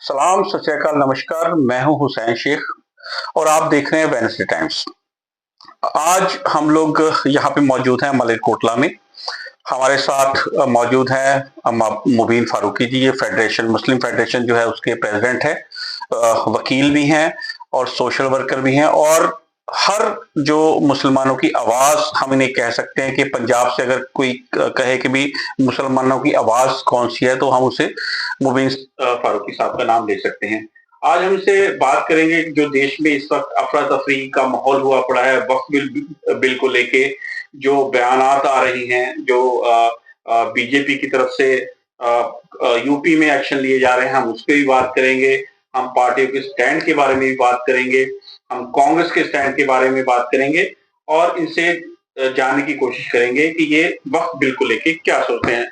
सलाम, सत श्री अकाल, नमस्कार। मैं हूं हुसैन शेख और आप देख रहे हैं वेडनेसडे टाइम्स। आज हम लोग यहाँ पे मौजूद हैं मलेरकोटला में। हमारे साथ मौजूद हैं मुबीन फारूकी जी। ये फेडरेशन मुस्लिम फेडरेशन जो है उसके प्रेसिडेंट है। वकील भी हैं और सोशल वर्कर भी हैं और हर जो मुसलमानों की आवाज, हम इन्हें कह सकते हैं कि पंजाब से अगर कोई कहे कि भी मुसलमानों की आवाज कौन सी है तो हम उसे मुबीन फारूकी साहब का नाम ले सकते हैं। आज हम इनसे बात करेंगे कि जो देश में इस वक्त अफरा तफरी का माहौल हुआ पड़ा है वक्फ बिल को लेके, जो बयानात आ रही हैं, जो बीजेपी की तरफ से यूपी में एक्शन लिए जा रहे हैं, हम उस पर भी बात करेंगे। हम पार्टियों के स्टैंड के बारे में भी बात करेंगे। हम कांग्रेस के स्टैंड के बारे में बात करेंगे और इनसे जानने की कोशिश करेंगे कि ये वक्फ बिल को लेके क्या सोचते हैं।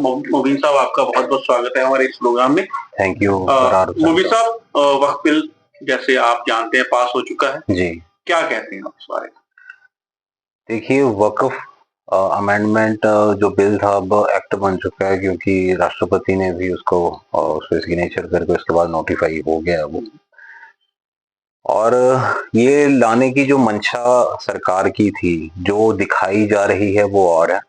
मुबीन साहब, आपका बहुत बहुत स्वागत है हमारे इस प्रोग्राम में। Thank you. मुबीन साहब, वक्फ बिल जैसे आप जानते हैं पास हो चुका है जी। क्या कहते हैं आप इस बारे में? देखिए, वक्फ अमेंडमेंट जो बिल था अब एक्ट बन चुका है, क्योंकि राष्ट्रपति ने भी उसको उस पर सिग्नेचर करके उसके बाद नोटिफाई हो गया वो। और ये लाने की जो मंशा सरकार की थी, जो दिखाई जा रही है वो और है,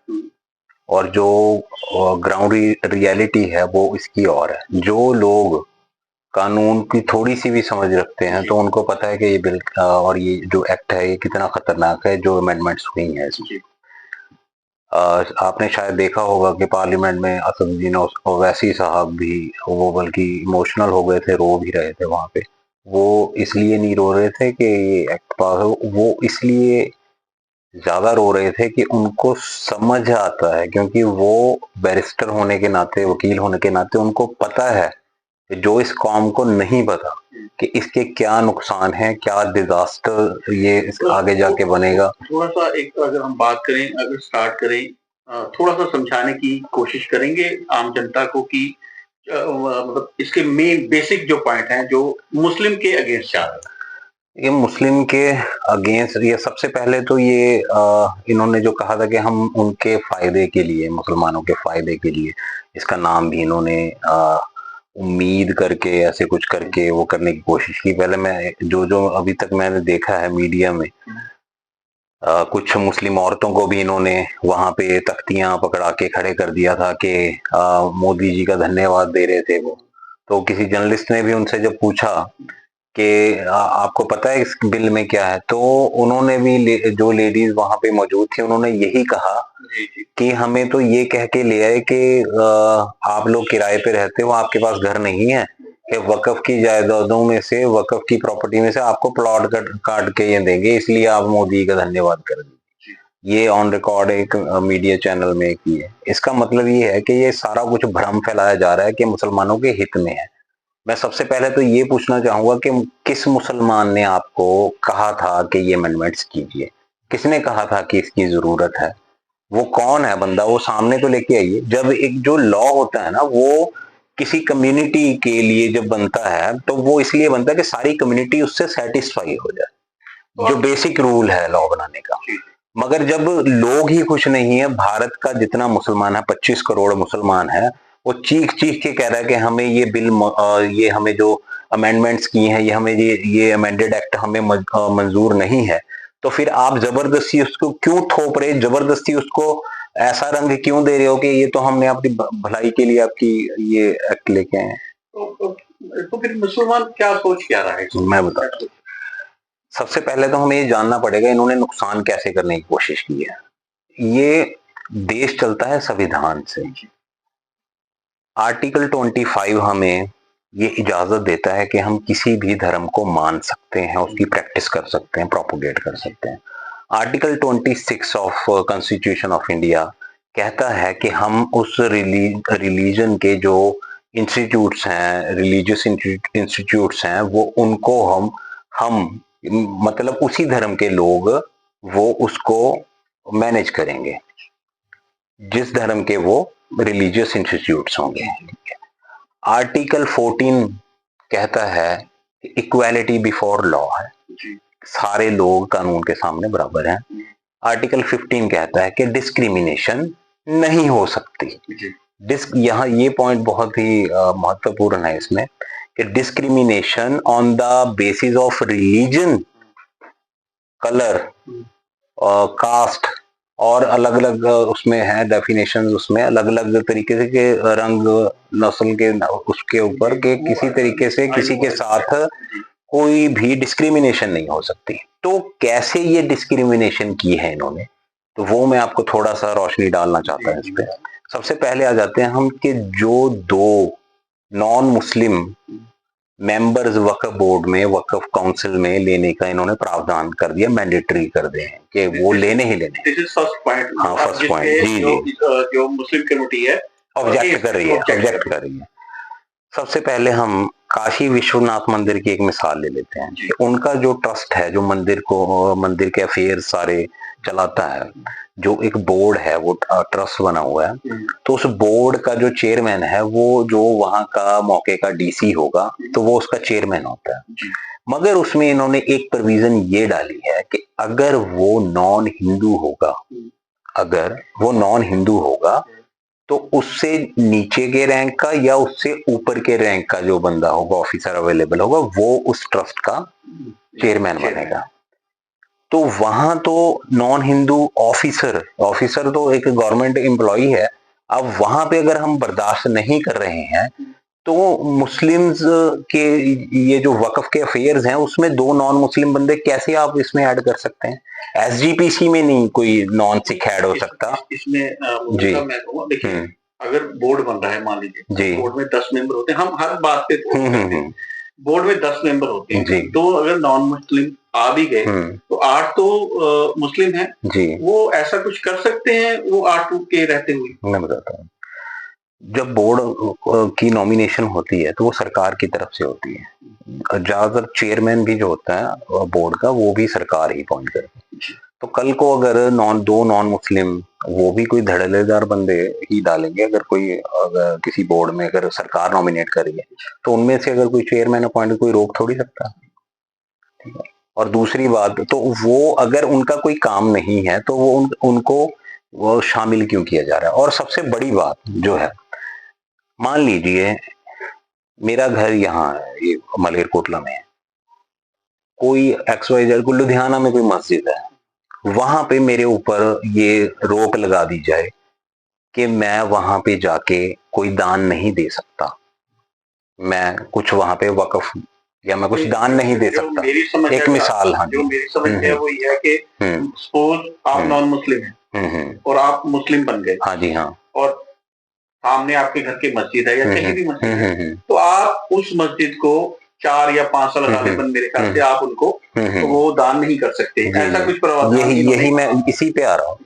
और जो ग्राउंड रियलिटी है वो इसकी और है। जो लोग कानून की थोड़ी सी भी समझ रखते हैं तो उनको पता है कि ये बिल और ये जो एक्ट है ये कितना खतरनाक है, जो अमेंडमेंट्स हुई हैं इसमें। आपने शायद देखा होगा कि पार्लियामेंट में असदुद्दीन ओवैसी साहब भी, वो बल्कि इमोशनल हो गए थे, रो भी रहे थे वहां पे। वो इसलिए नहीं रो रहे थे कि ये एक्ट पास हो, वो इसलिए ज्यादा रो रहे थे कि उनको समझ आता है, क्योंकि वो बैरिस्टर होने के नाते, वकील होने के नाते उनको पता है जो इस कौम को नहीं पता कि इसके क्या नुकसान है, क्या डिजास्टर ये आगे जाके बनेगा। थोड़ा सा एक अगर हम बात करें, अगर स्टार्ट करें, थोड़ा सा समझाने की कोशिश करेंगे आम जनता को कि मतलब इसके मेन बेसिक जो पॉइंट हैं जो मुस्लिम के अगेंस्ट जा रहे हैं। ये मुस्लिम के अगेंस्ट, ये सबसे पहले तो ये इन्होंने जो कहा था कि हम उनके फायदे के लिए, मुसलमानों के फायदे के लिए, इसका नाम भी इन्होंने उम्मीद करके ऐसे कुछ करके वो करने की कोशिश की। पहले मैं जो जो अभी तक मैंने देखा है मीडिया में, कुछ मुस्लिम औरतों को भी इन्होंने वहां पे तख्तियां पकड़ा के खड़े कर दिया था कि मोदी जी का धन्यवाद दे रहे थे वो। तो किसी जर्नलिस्ट ने भी उनसे जब पूछा कि आपको पता है इस बिल में क्या है, तो उन्होंने भी जो लेडीज वहां पे मौजूद थी उन्होंने यही कहा कि हमें तो ये कह के ले आए कि आप लोग किराए पे रहते हो, आपके पास घर नहीं है, कि वक्फ की जायदादों में से, वक्फ की प्रॉपर्टी में से आपको प्लॉट काट के ये देंगे, इसलिए आप मोदी का धन्यवाद कर दीजिए। ये ऑन रिकॉर्ड एक मीडिया चैनल में की है। इसका मतलब ये है कि ये सारा कुछ भ्रम फैलाया जा रहा है कि मुसलमानों के हित में है। मैं सबसे पहले तो ये पूछना चाहूंगा कि किस मुसलमान ने आपको कहा था कि ये अमेंडमेंट्स कीजिए? किसने कहा था कि इसकी जरूरत है? वो कौन है बंदा? वो सामने तो लेके आइए। जब एक जो लॉ होता है ना, वो किसी कम्युनिटी के लिए जब बनता है तो वो इसलिए बनता है कि सारी कम्युनिटी उससे सेटिस्फाई हो जाए, जो बेसिक रूल है लॉ बनाने का। मगर जब लोग ही खुश नहीं है, भारत का जितना मुसलमान है, 25 करोड़ मुसलमान है, वो चीख चीख के कह रहा है कि हमें ये बिल, ये हमें जो अमेंडमेंट्स की हैं, ये हमें ये अमेंडेड एक्ट हमें मंजूर नहीं है। तो फिर आप जबरदस्ती उसको क्यों थोप रहे, जबरदस्ती उसको ऐसा रंग क्यों दे रहे हो कि ये तो हमने अपनी भलाई के लिए आपकी ये एक्ट लेके आए हैं? तो फिर मुसलमान क्या सोच क्या रहा है? मैं बताता हूँ। सबसे पहले तो हमें ये जानना पड़ेगा इन्होंने नुकसान कैसे करने की कोशिश की है। ये देश चलता है संविधान से। आर्टिकल 25 हमें ये इजाजत देता है कि हम किसी भी धर्म को मान सकते हैं, उसकी प्रैक्टिस कर सकते हैं, प्रोपोगेट कर सकते हैं। Article 26 of constitution of India कहता है कि हम उस रिलीजन के जो इंस्टीट्यूट्स हैं, रिलीजियस इंस्टीट्यूट्स हैं, वो उनको हम मतलब उसी धर्म के लोग वो उसको मैनेज करेंगे, जिस धर्म के वो रिलीजियस इंस्टीट्यूट्स होंगे। आर्टिकल 14 कहता है कि इक्वालिटी बिफोर लॉ है, सारे लोग कानून के सामने बराबर हैं। आर्टिकल 15 कहता है कि डिस्क्रिमिनेशन नहीं हो सकती। यहाँ ये पॉइंट बहुत ही महत्वपूर्ण है इसमें कि discrimination on the basis of religion, colour, caste और अलग अलग उसमें है डेफिनेशन, उसमें अलग अलग तरीके से के रंग, नस्ल के उसके ऊपर के किसी तरीके से किसी के साथ कोई भी डिस्क्रिमिनेशन नहीं हो सकती। तो कैसे ये डिस्क्रिमिनेशन की है इन्होंने, तो वो मैं आपको थोड़ा सा रोशनी डालना चाहता हूँ इस पे। सबसे पहले आ जाते हैं हम कि जो 2 नॉन मुस्लिम मेंबर्स वक्फ बोर्ड में, वक्फ काउंसिल में लेने का इन्होंने प्रावधान कर दिया, मैंडेटरी कर दिए हैं कि वो लेने ही लेने। This is first point. हाँ, फर्स्ट पॉइंट। जी जी, जो मुस्लिम कमेटी है ऑब्जेक्ट कर रही है। सबसे पहले हम काशी विश्वनाथ मंदिर की एक मिसाल ले लेते हैं कि उनका जो ट्रस्ट है, जो मंदिर के अफेयर सारे चलाता है, जो एक बोर्ड है, वो ट्रस्ट बना हुआ है, तो उस बोर्ड का जो चेयरमैन है वो जो वहां का मौके का डीसी होगा, तो वो उसका चेयरमैन होता है। मगर उसमें इन्होंने एक प्रोविजन ये डाली है कि अगर वो नॉन हिंदू होगा तो उससे नीचे के रैंक का या उससे ऊपर के रैंक का जो बंदा होगा, ऑफिसर अवेलेबल होगा, वो उस ट्रस्ट का चेयरमैन बनेगा। तो वहां तो नॉन हिंदू ऑफिसर तो एक गवर्नमेंट एम्प्लॉय है। अब वहां पे अगर हम बर्दाश्त नहीं कर रहे हैं तो मुस्लिम्स के ये जो वक्फ के अफेयर्स हैं उसमें 2 नॉन मुस्लिम बंदे कैसे आप इसमें ऐड कर सकते हैं? एसजीपीसी में नहीं कोई नॉन सिख ऐड हो सकता। इसमें जी, मैं कहूँगा, देखिए अगर बोर्ड बन रहा है, मान लीजिए जी, बोर्ड में 10 मेंबर होते हैं, हम हर बात पे बोर्ड में 10 मेंबर होते हैं, तो अगर नॉन मुस्लिम आ भी गए तो 8 तो मुस्लिम हैं जी, वो ऐसा कुछ कर सकते हैं वो 8 के रहते हुए? मैं बताता हूँ। जब बोर्ड की नॉमिनेशन होती है तो वो सरकार की तरफ से होती है। ज्यादातर चेयरमैन भी जो होता है बोर्ड का, वो भी सरकार ही अपॉइंट करती है। तो कल को अगर 2 नॉन मुस्लिम, वो भी कोई धड़ल्लेदार बंदे ही डालेंगे, अगर किसी बोर्ड में अगर सरकार नॉमिनेट करेगी तो उनमें से अगर कोई चेयरमैन अपॉइंट, कोई रोक थोड़ी सकता। और दूसरी बात, तो वो अगर उनका कोई काम नहीं है तो वो उनको वो शामिल क्यों किया जा रहा है? और सबसे बड़ी बात जो है, मान लीजिए मेरा घर यहाँ है, ये मलेरकोटला में है, कोई XYZ, को लुधियाना में कोई मस्जिद है, वहां पे मेरे ऊपर ये रोक लगा दी जाए कि मैं वहां पे जाके कोई दान नहीं दे सकता, मैं कुछ वहां पे वक्फ या मैं कुछ दान नहीं दे सकता। एक मिसाल। हाँ, जो मेरी समझ है वो ये है कि सपोज आप नॉन मुस्लिम हैं और आप मुस्लिम बन गए। हाँ जी, हाँ, और सामने आपके घर की मस्जिद है या कहीं भी मस्जिद है, तो आप उस मस्जिद को 4 या 5 साल गालिबन मेरे ख्याल से आप उनको तो वो दान नहीं कर सकते। ऐसा कुछ प्रावधान यही मैं इसी पे आ रहा हूँ।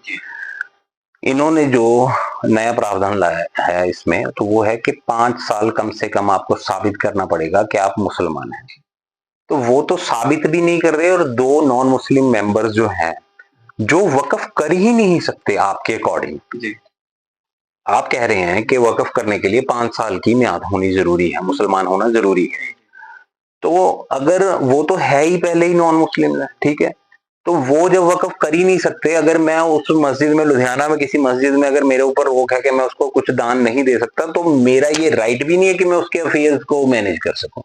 इन्होंने जो नया प्रावधान लाया है इसमें, तो वो है कि 5 साल कम से कम आपको साबित करना पड़ेगा कि आप मुसलमान हैं। तो वो तो साबित भी नहीं कर रहे, और 2 नॉन मुस्लिम मेंबर्स जो हैं, जो वक्फ कर ही नहीं सकते आपके अकॉर्डिंग। आप कह रहे हैं कि वक्फ करने के लिए 5 साल की मियाद होनी जरूरी है, मुसलमान होना जरूरी है। तो अगर वो तो है ही पहले ही नॉन मुस्लिम है, ठीक है, तो वो जब वक्फ कर ही नहीं सकते, अगर मैं उस मस्जिद में, लुधियाना में किसी मस्जिद में अगर मेरे ऊपर रोक है कि मैं उसको कुछ दान नहीं दे सकता, तो मेरा ये राइट भी नहीं है कि मैं उसके अफेयर्स को मैनेज कर सकूं,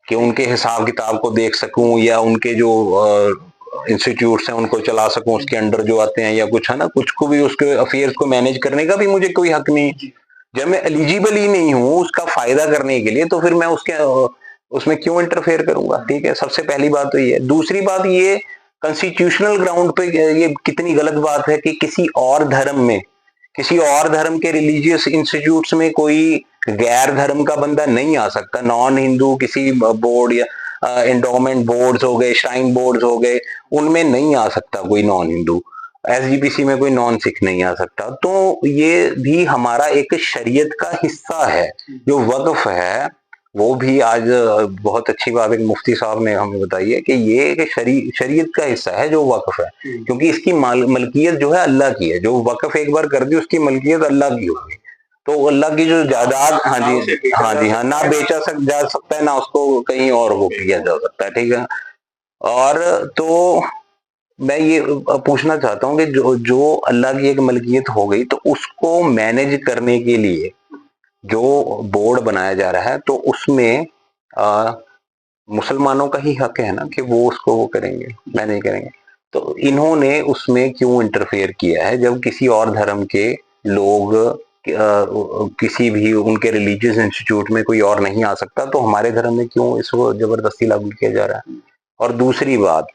कि उनके हिसाब किताब को देख सकूं या उनके जो इंस्टीट्यूट्स हैं उनको चला सकूं, उसके अंडर जो आते हैं या कुछ है ना, कुछ को भी उसके अफेयर्स को मैनेज करने का भी मुझे कोई हक नहीं है। जब मैं एलिजिबल ही नहीं हूं उसका फायदा करने के लिए, तो फिर मैं उसमें क्यों इंटरफेयर करूंगा? ठीक है, सबसे पहली बात तो ये है। दूसरी बात, ये कॉन्स्टिट्यूशनल ग्राउंड पे ये कितनी गलत बात है कि किसी और धर्म के रिलीजियस इंस्टीट्यूट्स में कोई गैर धर्म का बंदा नहीं आ सकता। नॉन हिंदू किसी बोर्ड या एंडोमेंट बोर्ड्स हो गए, श्राइन बोर्ड्स हो गए, उनमें नहीं आ सकता कोई नॉन हिंदू। SGPC में कोई नॉन सिख नहीं आ सकता। तो ये भी हमारा एक शरीयत का हिस्सा है। जो वक्फ है वो भी आज बहुत अच्छी बात एक मुफ्ती साहब ने हमें बताई है कि ये एक शरीयत का हिस्सा है जो वक्फ है, क्योंकि इसकी मलकियत जो है अल्लाह की है। जो वक्फ एक बार कर दी उसकी मलकियत अल्लाह की होगी। तो अल्लाह की जो जायदाद, हाँ जी हाँ, ना बेचा जा सकता है, ना उसको कहीं और वो किया जा सकता है, ठीक है। और तो मैं ये पूछना चाहता हूँ कि जो अल्लाह की एक मलकियत हो गई, तो उसको मैनेज करने के लिए जो बोर्ड बनाया जा रहा है तो उसमें मुसलमानों का ही हक है ना कि वो उसको वो करेंगे, मैं नहीं करेंगे। तो इन्होंने उसमें क्यों इंटरफेयर किया है जब किसी और धर्म के लोग किसी भी उनके रिलीजियस इंस्टीट्यूट में कोई और नहीं आ सकता, तो हमारे धर्म में क्यों इसको जबरदस्ती लागू किया जा रहा है। और दूसरी बात,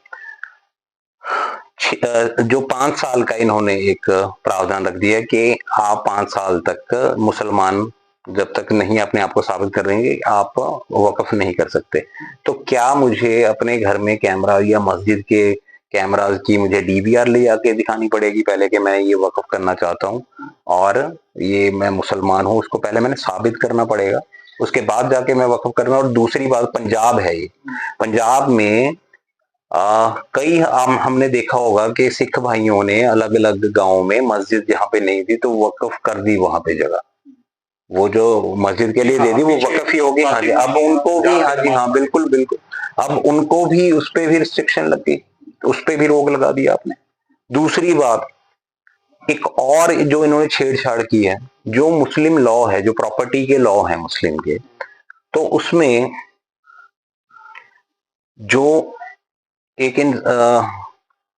जो 5 साल का इन्होंने एक प्रावधान रख दिया कि आप 5 साल तक मुसलमान जब तक नहीं अपने आप को साबित कर देंगे आप वक्फ नहीं कर सकते। तो क्या मुझे अपने घर में कैमरा या मस्जिद के कैमराज की मुझे डीवीआर ले आके दिखानी पड़ेगी पहले कि मैं ये वक्फ करना चाहता हूँ और ये मैं मुसलमान हूँ, उसको पहले मैंने साबित करना पड़ेगा, उसके बाद जाके मैं वक्फ करना। और दूसरी बात, पंजाब है ये, पंजाब में कई हमने देखा होगा कि सिख भाइयों ने अलग अलग गांव में मस्जिद जहाँ पे नहीं थी तो वक्फ कर दी, वहां पे जगह वो जो मस्जिद के लिए दे दी वो वक्फ ही होगी। हाँ जी, अब उनको भी, हाँ जी हाँ बिल्कुल बिल्कुल, अब उनको भी उस पे भी रिस्ट्रिक्शन लग गई, उस पे भी रोक लगा दी आपने। दूसरी बात, एक और जो इन्होंने छेड़छाड़ की है, जो मुस्लिम लॉ है, जो प्रॉपर्टी के लॉ है मुस्लिम के, तो उसमें जो एक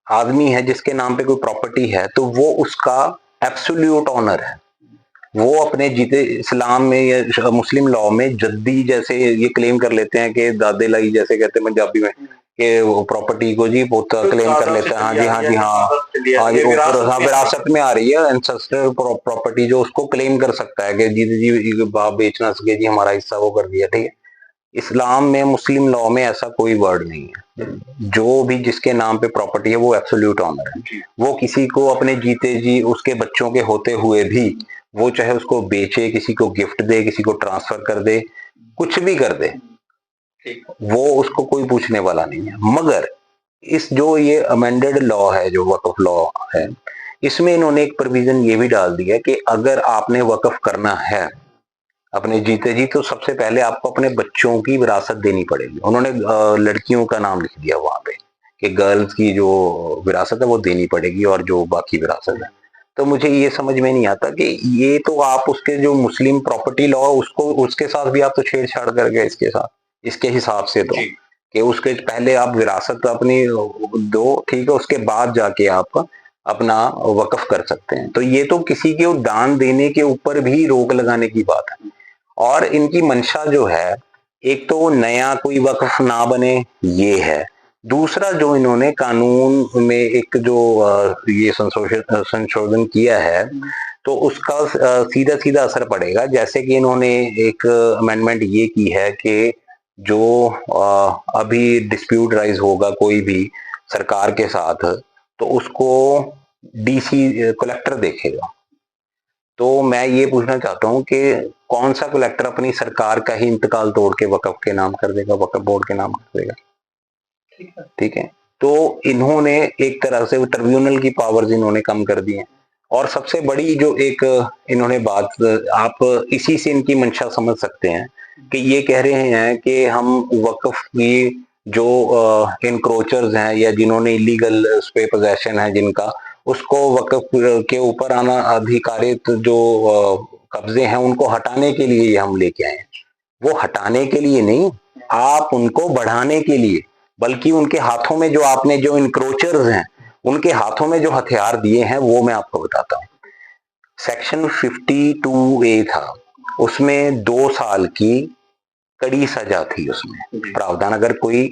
आदमी है जिसके नाम पे कोई प्रॉपर्टी है तो वो उसका एब्सोल्यूट ऑनर है, वो अपने जीते, इस्लाम में या मुस्लिम लॉ में जद्दी जैसे ये क्लेम कर लेते हैं कि दादे लाई जैसे कहते हैं पंजाबी में कि वो प्रॉपर्टी को जी पोता क्लेम कर लेते हैं। हाँ जी हाँ जी हाँ हाँ जी, हाँ विरासत में आ रही है, एंसेस्टर प्रॉपर्टी जो उसको क्लेम कर सकता है कि जी बाप बेच ना सके जी हमारा हिस्सा वो कर दिया, ठीक है। इस्लाम में, मुस्लिम लॉ में ऐसा कोई वर्ड नहीं है, जो भी जिसके नाम पे प्रॉपर्टी है वो एब्सोल्यूट ऑनर है, वो किसी को अपने जीते जी उसके बच्चों के होते हुए भी वो चाहे उसको बेचे, किसी को गिफ्ट दे, किसी को ट्रांसफर कर दे, कुछ भी कर दे, वो उसको कोई पूछने वाला नहीं है। मगर इस जो ये अमेंडेड लॉ है, जो वक्फ लॉ है, इसमें इन्होंने एक प्रोविजन ये भी डाल दिया कि अगर आपने वक्फ करना है अपने जीते जी तो सबसे पहले आपको अपने बच्चों की विरासत देनी पड़ेगी। उन्होंने लड़कियों का नाम लिख दिया वहां पे कि गर्ल्स की जो विरासत है वो देनी पड़ेगी और जो बाकी विरासत है। तो मुझे ये समझ में नहीं आता कि ये तो आप उसके जो मुस्लिम प्रॉपर्टी लॉ उसको उसके साथ भी आप तो छेड़छाड़ कर गए इसके साथ, इसके हिसाब से तो कि उसके पहले आप विरासत अपनी दो, ठीक है, उसके बाद जाके आप अपना वक्फ कर सकते हैं। तो ये तो किसी के दान देने के ऊपर भी रोक लगाने की बात है। और इनकी मंशा जो है, एक तो नया कोई वक्फ ना बने, ये है। दूसरा जो इन्होंने कानून में एक जो ये संशोधन किया है तो उसका सीधा सीधा असर पड़ेगा। जैसे कि इन्होंने एक अमेंडमेंट ये की है कि जो अभी डिस्प्यूट राइज होगा कोई भी सरकार के साथ तो उसको डीसी कलेक्टर देखेगा। तो मैं ये पूछना चाहता हूँ कि कौन सा कलेक्टर अपनी सरकार का ही इंतकाल तोड़ के वक्फ के नाम कर देगा, वक्फ बोर्ड के नाम कर देगा, ठीक है। तो इन्होंने एक तरह से ट्रिब्यूनल की पावर्स इन्होंने कम कर दी हैं। और सबसे बड़ी जो एक इन्होंने बात, आप इसी से इनकी मंशा समझ सकते हैं कि ये कह रहे हैं कि हम वक्फ की जो इनक्रोचर्स हैं या जिन्होंने इलीगल उस पे पोजेशन है जिनका, उसको वक्फ के ऊपर आना अधिकारित जो कब्जे हैं उनको हटाने के लिए ये हम लेके आए हैं। वो हटाने के लिए नहीं, आप उनको बढ़ाने के लिए, बल्कि उनके हाथों में जो आपने जो इनक्रोचर्स हैं उनके हाथों में जो हथियार दिए हैं वो मैं आपको बताता हूँ। सेक्शन 52A था, उसमें 2 साल की कड़ी सजा थी उसमें प्रावधान। अगर कोई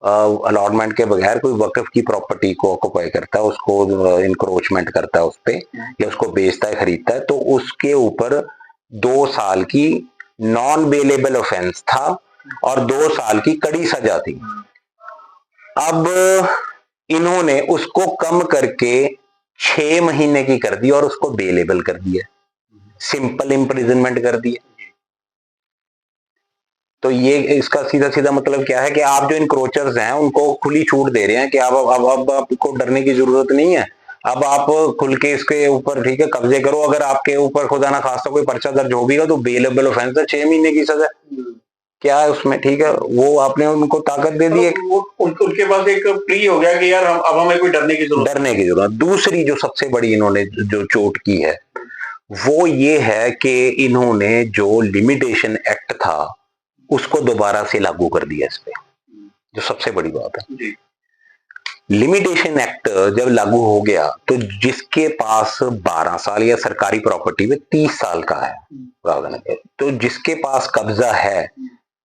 अलॉटमेंट के बगैर कोई वक्फ की प्रॉपर्टी को ऑक्युपाई करता है, उसको इंक्रोचमेंट करता है उस पे या उसको बेचता है, खरीदता है, तो उसके ऊपर 2 साल की नॉन बेलेबल ऑफेंस था और 2 साल की कड़ी सजा थी। अब इन्होंने उसको कम करके 6 महीने की कर दी और उसको बेलेबल कर दिया, सिंपल इम्प्रिजनमेंट कर दिया। तो ये इसका सीधा सीधा मतलब क्या है कि आप जो इनक्रोचर्स हैं उनको खुली छूट दे रहे हैं कि अब आपको डरने की जरूरत नहीं है, अब आप खुल के इसके ऊपर, ठीक है, कब्जे करो। अगर आपके ऊपर खुदा ना खास्ता कोई पर्चा दर्ज होगा तो बेलेबल ऑफेंस है, 6 महीने की सजा। क्या है उसमें, ठीक है, वो आपने उनको ताकत दे दी है, उनके पास एक प्री हो गया कि यार अब हमें कोई डरने की जरूरत। दूसरी जो सबसे बड़ी इन्होंने जो चोट की है वो ये है कि इन्होंने जो लिमिटेशन एक्ट था उसको दोबारा से लागू कर दिया इस पे, जो सबसे बड़ी बात है। जी। लिमिटेशन एक्ट जब लागू हो गया तो जिसके पास 12 साल या सरकारी प्रॉपर्टी में 30 साल का है प्रावधान है, तो जिसके पास कब्जा है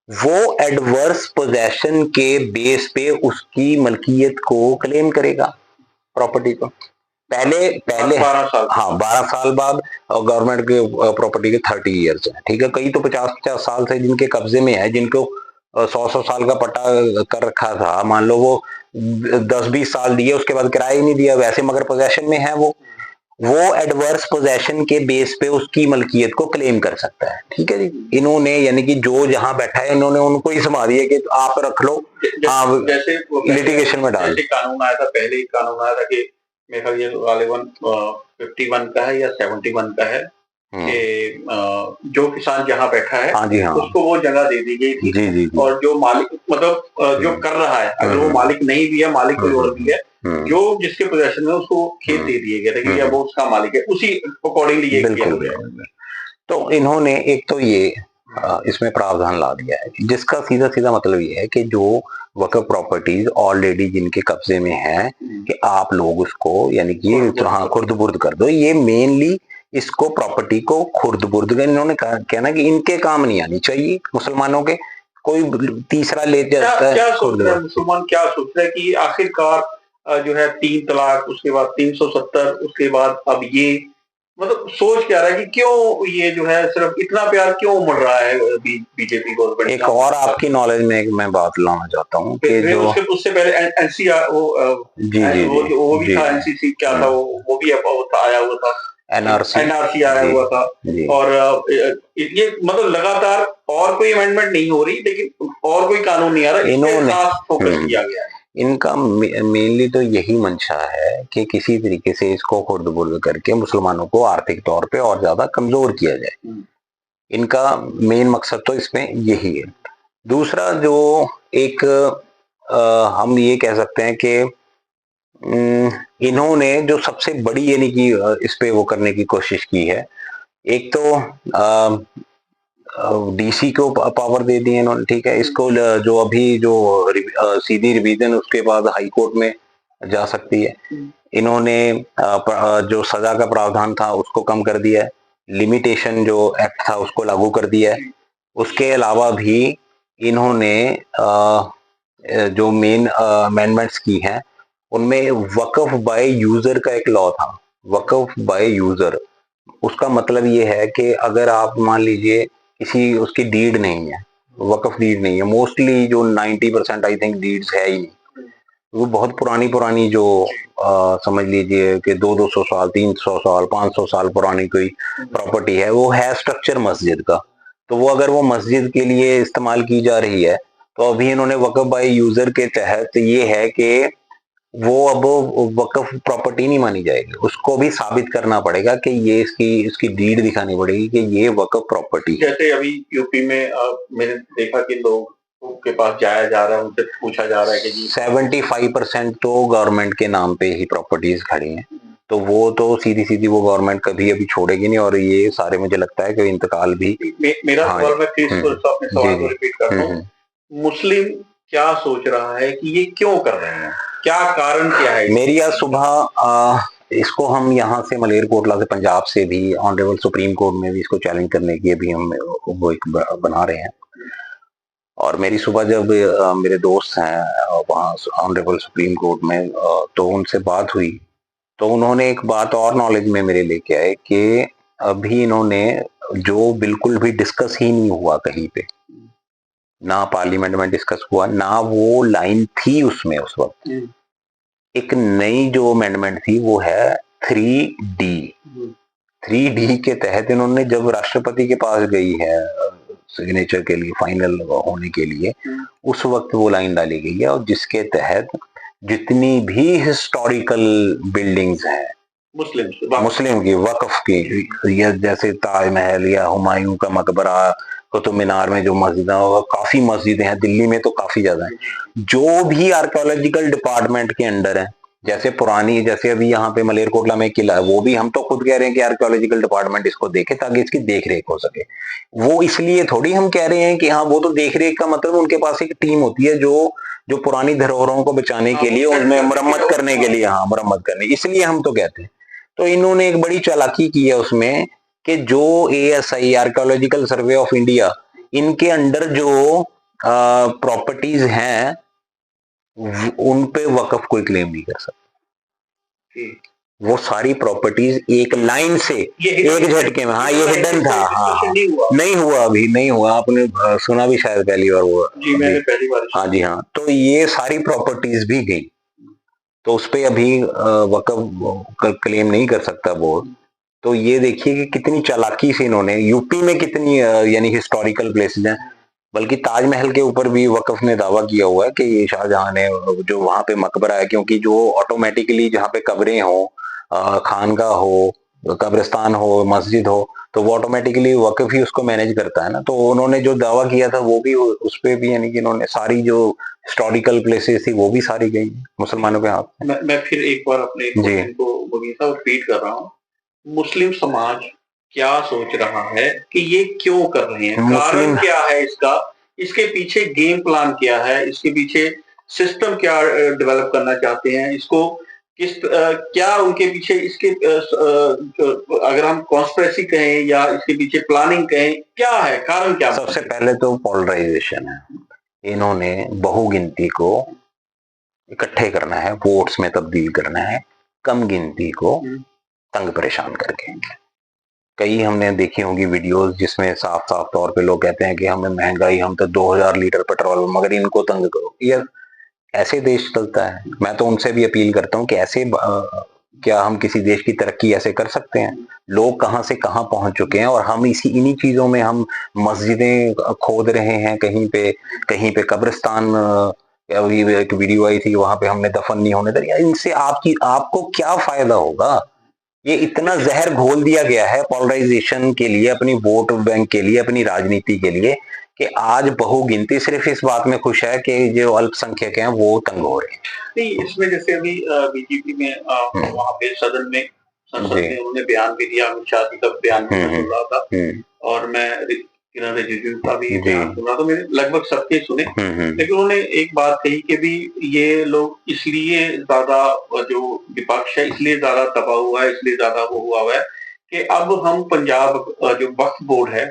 वो एडवर्स पोजेशन के बेस पे उसकी मलकियत को क्लेम करेगा, प्रॉपर्टी को। पहले पहले 12 साल। हाँ, 12 साल बाद गवर्नमेंट के प्रॉपर्टी के 30 ईयर्स है, ठीक है। कई तो 50-50 साल से जिनके कब्जे में है, जिनको 100-100 साल का पट्टा कर रखा था, मान लो वो 10-20 साल दिए, उसके बाद किराया ही नहीं दिया वैसे, मगर पोजेशन में है वो एडवर्स पोजेशन के बेस पे उसकी मलकियत को क्लेम कर सकता है, ठीक है जी। इन्होंने यानी कि जो जहां बैठा है इन्होंने उनको ही संभाल दिया कि आप रख लो, हाँ, जैसे लिटिगेशन में डाल। जैसे कानून आया था, पहले ही कानून आया था कि मेरे ख्याल ये गालिबन 51 का है या 71 का है कि जो किसान जहाँ बैठा है, हाँ जी, हाँ, उसको वो जगह दे दी गई थी। जी जी जी। और जो मालिक मतलब जो कर रहा है, अगर वो मालिक नहीं भी है, मालिक कोई और भी है, जो जिसके पोजेशन में उसको खेत दे दिए गए थे कि अब वो उसका मालिक है, उसी अकॉर्डिंगली ये किया गया। तो इन्होंने एक तो ये इसमें प्रावधान ला दिया है, जिसका सीधा सीधा मतलब ये है कि जो वक्फ प्रॉपर्टीज ऑलरेडी जिनके कब्जे में है कि आप लोग उसको यानी कि हाँ खुर्द-बुर्द कर दो। ये मेनली इसको प्रॉपर्टी को खुर्द-बुर्द का इन्होंने कहना कि इनके काम नहीं आनी चाहिए, मुसलमानों के कोई तीसरा ले जाता है। क्या सोच रहे हैं मुसलमान, क्या सोच रहे हैं कि आखिरकार जो है 3 तलाक, उसके बाद 370, उसके बाद अब ये, मतलब सोच क्या रहा है कि क्यों ये जो है सिर्फ इतना प्यार क्यों उमड़ रहा है बीजेपी गवर्नमेंट। एक और आपकी नॉलेज में मैं बात लाना चाहता हूँ कि जो उससे पहले एनसीआर वो भी था, एनसीसी क्या था वो भी आया हुआ था, एनआरसी आया हुआ था। और ये मतलब लगातार और कोई अमेंडमेंट नहीं हो रही, लेकिन और कोई कानून नहीं आ रहा, इन्होंने फोकस किया गया है। इनका मेनली तो यही मंशा है कि किसी तरीके से इसको खुर्द-बुर्द करके मुसलमानों को आर्थिक तौर पे और ज्यादा कमजोर किया जाए। इनका मेन मकसद तो इसमें यही है। दूसरा जो एक हम ये कह सकते हैं कि इन्होंने जो सबसे बड़ी यानी कि इस पे वो करने की कोशिश की है, एक तो डीसी को पावर दे दी है इन्होंने, ठीक है। इसको जो अभी जो सीधी रिवीजन उसके बाद हाई कोर्ट में जा सकती है। इन्होंने जो सजा का प्रावधान था उसको कम कर दिया है, लिमिटेशन जो एक्ट था उसको लागू कर दिया है। उसके अलावा भी इन्होंने जो मेन अमेंडमेंट्स की हैं उनमें वक्फ बाय यूजर का एक लॉ था, वक्फ बाय यूजर। उसका मतलब ये है कि अगर आप मान लीजिए किसी उसकी डीड नहीं है, वक्फ डीड नहीं है, मोस्टली जो 90% आई थिंक डीड्स है ही नहीं, वो बहुत पुरानी जो समझ लीजिए कि 200-200 साल, 300 साल, 500 साल पुरानी कोई प्रॉपर्टी है, वो है स्ट्रक्चर मस्जिद का, तो वो अगर वो मस्जिद के लिए इस्तेमाल की जा रही है तो अभी इन्होंने वक्फ बाय यूजर के तहत ये है कि वो अब वक्फ प्रॉपर्टी नहीं मानी जाएगी, उसको भी साबित करना पड़ेगा कि ये इसकी डीड दिखानी पड़ेगी कि ये वक्फ प्रॉपर्टी। जैसे अभी यूपी में मैंने देखा कि लोग के पास जाया जा रहा है, उनसे पूछा जा रहा है कि 75% तो गवर्नमेंट के नाम पे ही प्रॉपर्टीज खड़ी हैं, तो वो तो सीधी वो गवर्नमेंट कभी अभी छोड़ेगी नहीं, और ये सारे मुझे लगता है कि इंतकाल भी। मेरा सवाल मैं फिर अपने सवाल को रिपीट करता हूँ, मुस्लिम क्या सोच रहा है कि ये क्यों कर रहे हैं, क्या कारण क्या है? मेरी आज सुबह इसको हम यहाँ से मलेरकोटला से, पंजाब से भी ऑनरेबल सुप्रीम कोर्ट में भी इसको चैलेंज करने की अभी हम वो एक बना रहे हैं। और मेरी सुबह जब मेरे दोस्त हैं वहाँ ऑनरेबल सुप्रीम कोर्ट में तो उनसे बात हुई, तो उन्होंने एक बात और नॉलेज में मेरे लेके आए कि अभी इन्होंने जो बिल्कुल भी डिस्कस ही नहीं हुआ कहीं पे, ना पार्लियामेंट में डिस्कस हुआ, ना वो लाइन थी उसमें उस वक्त, एक नई जो अमेंडमेंट थी वो है 3D। 3D के तहत इन्होंने जब राष्ट्रपति के पास गई है सिग्नेचर के लिए, फाइनल होने के लिए, उस वक्त वो लाइन डाली गई है, और जिसके तहत जितनी भी हिस्टोरिकल बिल्डिंग्स हैं मुस्लिम की वक्फ की, या जैसे ताजमहल या हुमायूं का मकबरा, कुतुब मीनार में जो मस्जिद है, काफी मस्जिदें हैं दिल्ली में तो काफी ज्यादा हैं, जो भी आर्कियोलॉजिकल डिपार्टमेंट के अंडर है जैसे पुरानी, जैसे अभी यहाँ पे मलेरकोटला में किला है, वो भी हम तो खुद कह रहे हैं कि आर्कियोलॉजिकल डिपार्टमेंट इसको देखे ताकि इसकी देख रेख हो सके। वो इसलिए थोड़ी हम कह रहे हैं कि हाँ, वो तो देख रेख का मतलब उनके पास एक टीम होती है जो जो पुरानी धरोहरों को बचाने के लिए, उनमें मरम्मत करने के लिए, हाँ मरम्मत करने, इसलिए हम तो कहते हैं। तो इन्होंने एक बड़ी चालाकी की है उसमें कि जो ASI, archaeological survey of India, इनके अंडर जो प्रॉपर्टीज हैं उन पे वक्फ कोई क्लेम नहीं कर सकता। वो सारी प्रॉपर्टीज एक लाइन से, एक झटके में, हाँ ये हिडन था, हाँ नहीं हुआ, अभी नहीं हुआ, आपने सुना भी शायद पहली बार हुआ जी, मैंने पहली बार, हाँ जी हाँ। तो ये सारी प्रॉपर्टीज भी गई, तो उस पे अभी वक्फ क्लेम नहीं कर सकता बोर्ड। तो ये देखिए कि कितनी चालाकी से इन्होंने, यूपी में कितनी यानी हिस्टोरिकल प्लेसेस हैं, बल्कि ताजमहल के ऊपर भी वक्फ ने दावा किया हुआ है कि ये शाहजहां ने, जो वहां पे मकबरा है, क्योंकि जो ऑटोमेटिकली जहाँ पे कब्रें हो, खानका हो, कब्रिस्तान हो, मस्जिद हो, तो वो ऑटोमेटिकली वक्फ ही उसको मैनेज करता है ना। तो उन्होंने जो दावा किया था वो भी उस पे भी, यानी कि इन्होंने सारी जो हिस्टोरिकल प्लेसेस थी वो भी सारी गई मुसलमानों के हाथ में। मैं फिर एक बार अपने क्वेश्चन को बगीचा और रिपीट कर रहा हूँ। मुस्लिम समाज क्या सोच रहा है कि ये क्यों कर रहे हैं, कारण क्या है इसका, इसके पीछे गेम प्लान क्या है, इसके पीछे सिस्टम क्या डेवलप करना चाहते हैं, इसको किस क्या उनके पीछे इसके अगर हम कॉन्स्पिरेसी कहें या इसके पीछे प्लानिंग कहें, क्या है कारण, क्या? सबसे पहले तो पोलराइजेशन है। इन्होंने बहुगिनती को इकट्ठे करना है, वोट्स में तब्दील करना है, कम गिनती को तंग परेशान करके। कई हमने देखी होंगी वीडियोस जिसमें साफ साफ तौर पे लोग कहते हैं कि हमें महंगाई, हम तो 2000 लीटर पेट्रोल, मगर इनको तंग करो। यार ऐसे देश चलता है? मैं तो उनसे भी अपील करता हूँ कि ऐसे क्या हम किसी देश की तरक्की ऐसे कर सकते हैं? लोग कहाँ से कहाँ पहुंच चुके हैं और हम इन्हीं चीजों में हम मस्जिदें खोद रहे हैं, कहीं पे कब्रिस्तान, अभी एक वीडियो आई थी वहां पे हमने दफन नहीं होने दिया। इनसे आपको क्या फायदा होगा? ये इतना जहर घोल दिया गया है पोलराइजेशन के लिए, अपनी वोट बैंक के लिए, अपनी राजनीति के लिए, कि आज बहुगिनती सिर्फ इस बात में खुश है कि जो अल्पसंख्यक हैं वो तंग हो रहे हैं। नहीं, इसमें जैसे अभी बीजेपी में वहां पे सदन में, संसद में उन्होंने बयान भी दिया, अमित शाह जी का बयान सुन रहा था, और मैं किरण रिजिजू का भी बयान सुन रहा था, मैंने लगभग सबके सुने। लेकिन उन्होंने एक बात कही कि भी ये लोग इसलिए ज्यादा, जो विपक्ष है इसलिए ज्यादा दबा हुआ है, इसलिए ज्यादा वो हुआ है कि अब हम पंजाब जो वक्फ बोर्ड है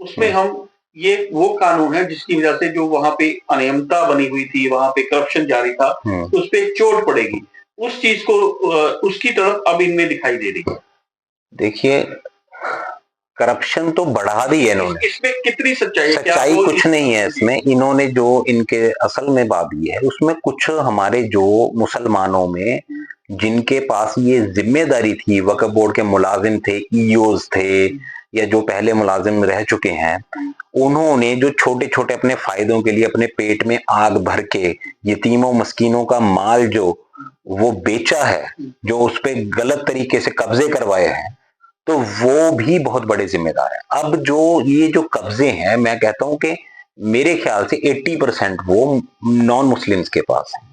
उसमें हम, ये वो कानून है जिसकी वजह से जो वहां पे अनियमितता बनी हुई थी, वहां पे करप्शन जारी था, उस पे चोट पड़ेगी, उस चीज को उसकी तरफ अब इनमें दिखाई दे रही है। देखिए, करप्शन तो बढ़ा दी है इन्होंने, इसमें कितनी सच्चाई है? सच्चाई कुछ नहीं है इसमें। इन्होंने जो इनके असल में बात ये है, उसमें कुछ हमारे जो मुसलमानों में जिनके पास ये जिम्मेदारी थी, वक्फ बोर्ड के मुलाजिम थे, ईओज थे, या जो पहले मुलाजिम रह चुके हैं, उन्होंने जो छोटे छोटे अपने फायदों के लिए अपने पेट में आग भर के यतीमों मस्कीनों का माल जो वो बेचा है, जो उस पे गलत तरीके से कब्जे करवाए हैं, तो वो भी बहुत बड़े जिम्मेदार हैं। अब जो ये जो कब्जे हैं, मैं कहता हूं कि मेरे ख्याल से 80% वो नॉन मुस्लिम्स के पास है,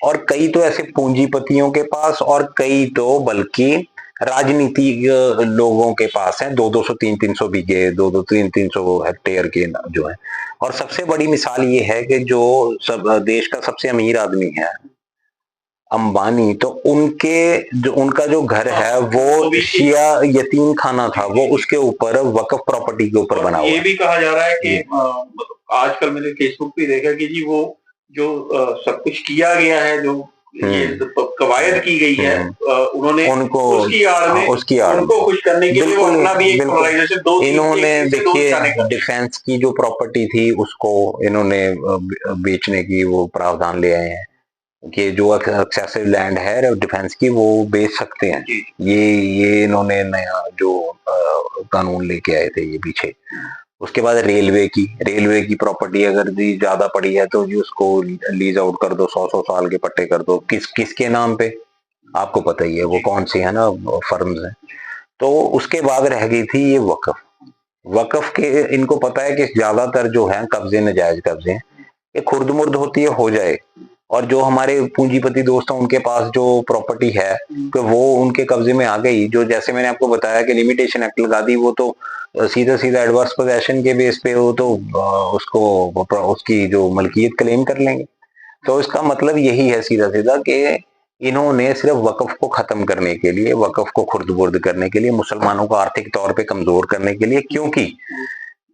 और कई तो ऐसे पूंजीपतियों के पास, और कई तो बल्कि राजनीतिक लोगों के पास है, 200-200 300-300 बीघे, 200 300 हेक्टेयर के जो है। और सबसे बड़ी मिसाल ये है कि जो सब देश का सबसे अमीर आदमी है अंबानी, तो उनका जो घर है वो शिया यतीम खाना था, वो उसके ऊपर वक्फ प्रॉपर्टी के ऊपर बना हुआ है। ये भी कहा जा रहा है कि आजकल मैंने फेसबुक पे देखा कि जी वो जो सब कुछ किया गया है, जो ये कवायद की गई है, उन्होंने उनको उसकी आड़ में उनको खुश करने के लिए वो अपना भी एक पोलराइजेशन, दो इन्होंने देखिए डिफेंस की जो प्रॉपर्टी थी उसको इन्होंने बेचने की वो प्रावधान ले आए हैं कि जो एक्सेसिव लैंड है डिफेंस की वो बेच सकते हैं। ये इन्होंने नया जो कानून लेके आए थे ये पीछे। उसके बाद रेलवे की प्रॉपर्टी अगर जी ज्यादा पड़ी है तो जी उसको लीज आउट कर दो, 100 साल के पट्टे कर दो। किसके नाम पे आपको पता ही है वो कौन सी है ना फर्म्स हैं। तो उसके बाद रह गई थी ये वक्फ के, इनको पता है कि ज्यादातर जो है कब्जे, नजायज कब्जे, ये खुर्द मुर्द होती है, हो जाए, और जो हमारे पूंजीपति दोस्त हैं उनके पास जो प्रॉपर्टी है कि वो उनके कब्जे में आ गई, जो जैसे मैंने आपको बताया कि लिमिटेशन एक्ट लगा दी, वो तो सीधा सीधा एडवर्स पोजेशन के बेस पे वो तो उसको उसकी जो मलकियत क्लेम कर लेंगे। तो इसका मतलब यही है सीधा सीधा कि इन्होंने सिर्फ वक्फ को खत्म करने के लिए, वक्फ को खुर्द-बुर्द करने के लिए, मुसलमानों को आर्थिक तौर पे कमजोर करने के लिए, क्योंकि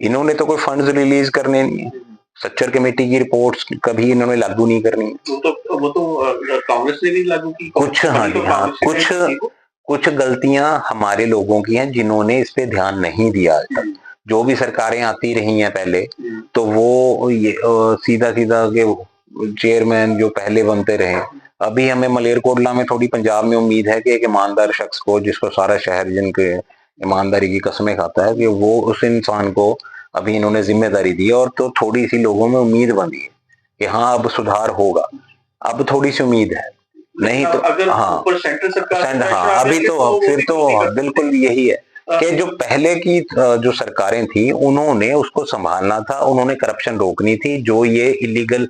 इन्होंने तो कोई फंड्स रिलीज करने नहीं है, सच्चर कमेटी की रिपोर्ट्स कभी इन्होंने लागू नहीं करनी। वो तो कांग्रेस ने भी लागू की। कुछ हाँ जी हाँ, कुछ गलतियां हमारे लोगों की हैं जिन्होंने इस पे ध्यान नहीं दिया आज तक। जो भी सरकारें आती रही हैं पहले, तो वो ये सीधा सीधा के चेयरमैन जो पहले बनते रहे। अभी हमें मलेरकोटला में थोड़ी पंजाब में उम्मीद है कि एक ईमानदार शख्स को, जिसको सारा शहर जिनके ईमानदारी की कसमें खाता है, कि वो उस इंसान को अभी इन्होंने जिम्मेदारी दी और तो थोड़ी सी लोगों में उम्मीद बनी है कि हाँ अब सुधार होगा, अब थोड़ी सी उम्मीद है। नहीं तो अगर हाँ सेंट्रल सरकार हाँ अभी तो फिर तो बिल्कुल यही है कि जो पहले की जो सरकारें थी उन्होंने उसको संभालना था, उन्होंने करप्शन रोकनी थी, जो ये इलीगल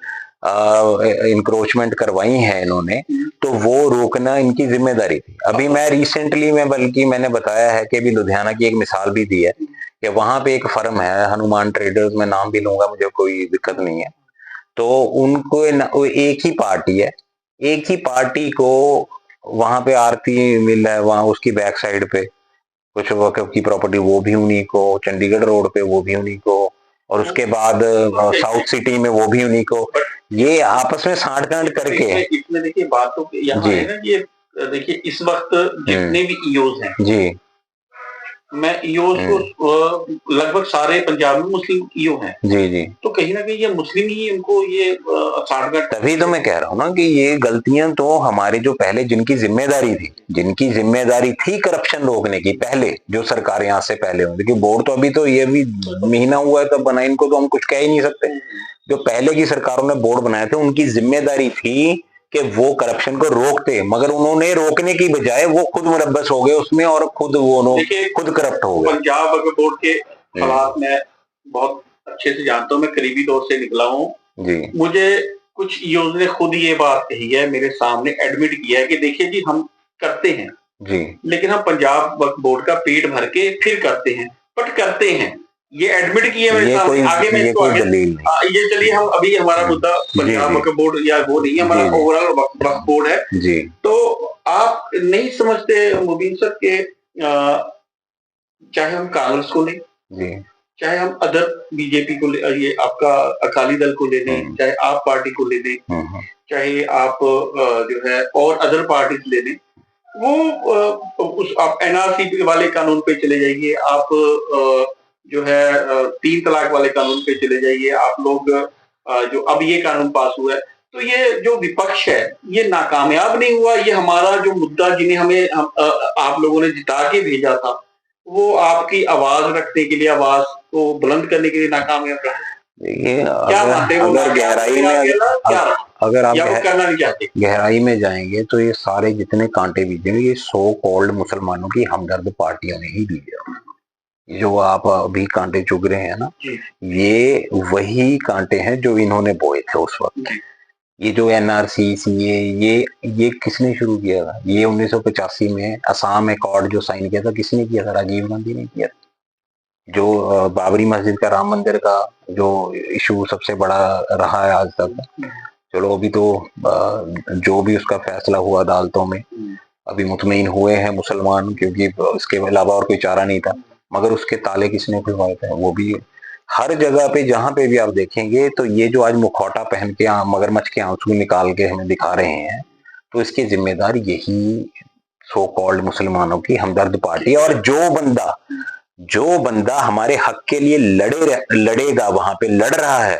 इंक्रोचमेंट करवाई है इन्होंने, तो वो रोकना इनकी जिम्मेदारी थी। अभी मैं रिसेंटली में बल्कि मैंने बताया है कि अभी लुधियाना की एक मिसाल भी दी है कि वहां पे एक फर्म है हनुमान ट्रेडर्स, मैं नाम भी लूंगा, मुझे कोई दिक्कत नहीं है। तो उनको एक ही पार्टी है, एक ही पार्टी को वहां पे आरती मिल है, वहां उसकी बैक साइड पे कुछ वक्फ की प्रॉपर्टी वो भी उन्हीं को, चंडीगढ़ रोड पे वो भी उन्हीं को, और उसके बाद साउथ सिटी में वो भी उन्हीं को। ये आपस में साठ-गांठ करके इसमें देखिए बात तो यहाँ है ना कि देखिए इस वक्त जितने भी ईओज हैं जी, मैं ईओज को लगभग सारे पंजाब में मुस्लिम ईओ हैं जी जी, तो कहीं ना कहीं ये मुस्लिम ही उनको ये साठगांठ। तभी तो मैं कह रहा हूँ ना कि ये गलतियां तो हमारे जो पहले जिनकी जिम्मेदारी थी करप्शन रोकने की, पहले जो सरकार यहाँ से पहले हुई, देखिए बोर्ड तो अभी तो ये भी महीना हुआ है तब बना, इनको तो हम कुछ कह ही नहीं सकते। जो पहले की सरकारों ने बोर्ड बनाए थे उनकी जिम्मेदारी थी कि वो करप्शन को रोकते, मगर उन्होंने रोकने की बजाय वो खुद मुलव्वस हो गए उसमें और खुद करप्ट हो गए। पंजाब वक्फ बोर्ड के हालात मैं बहुत अच्छे से जानता हूँ, मैं करीबी दौर से निकला हूँ जी। मुझे कुछ ईओज ने खुद ये बात कही है, मेरे सामने एडमिट किया है कि देखिए जी हम करते हैं जी, लेकिन हम पंजाब वक्फ बोर्ड का पेट भर के फिर करते हैं, बट करते हैं, ये एडमिट किया मेरे सामने। आगे मैं इसको ये चलिए हम अभी हमारा मुद्दा पंजाब वक्फ बोर्ड या वो नहीं है, हमारा ओवरऑल वक्फ बोर्ड है जी। तो आप नहीं समझते मुबीन सर के चाहे हम कांग्रेस को लें जी, चाहे हम अदर बीजेपी को ले, ये आपका अकाली दल को ले लें, चाहे आप पार्टी को ले लें, चाहे आप जो है और अदर पार्टी ले लें, वो उस आप एनआरसी वाले कानून पे चले जाइए, आप जो है 3 तलाक वाले कानून पे चले जाइए, आप लोग जो अब ये कानून पास हुआ है, तो ये जो विपक्ष है ये नाकामयाब नहीं हुआ। ये हमारा जो मुद्दा जिन्हें हमें आप लोगों ने जिता के भेजा था, वो आपकी आवाज रखने के लिए, आवाज को बुलंद करने के लिए नाकामयाब रहा। देखिए अगर गहराई में अगर आप करना नहीं चाहते, गहराई में जाएंगे तो ये सारे जितने कांटे बीजे ये सो कॉल्ड मुसलमानों की हमदर्द पार्टियों ने ही बीजे। जो आप अभी कांटे चुग रहे हैं ना, ये वही कांटे हैं जो इन्होंने बोए थे उस वक्त। ये जो एनआरसी सीए ये किसने शुरू किया था? ये 1985 में असम अकॉर्ड जो साइन किया था, किसने किया था? राजीव गांधी ने किया था। जो बाबरी मस्जिद का, राम मंदिर का जो इशू सबसे बड़ा रहा है आज तक, चलो अभी तो जो भी उसका फैसला हुआ अदालतों में, अभी मुतमईन हुए हैं मुसलमान, क्योंकि इसके अलावा और कोई चारा नहीं था, मगर उसके ताले किसने खुलवाए थे? वो भी हर जगह पे जहां पे भी आप देखेंगे तो ये जो आज मुखौटा पहन के मगरमच्छ के आंसू निकाल के हमें दिखा रहे हैं, तो इसकी जिम्मेदार यही सो कॉल्ड मुसलमानों की हमदर्द पार्टी। और जो बंदा हमारे हक के लिए लड़ेगा, वहां पे लड़ रहा है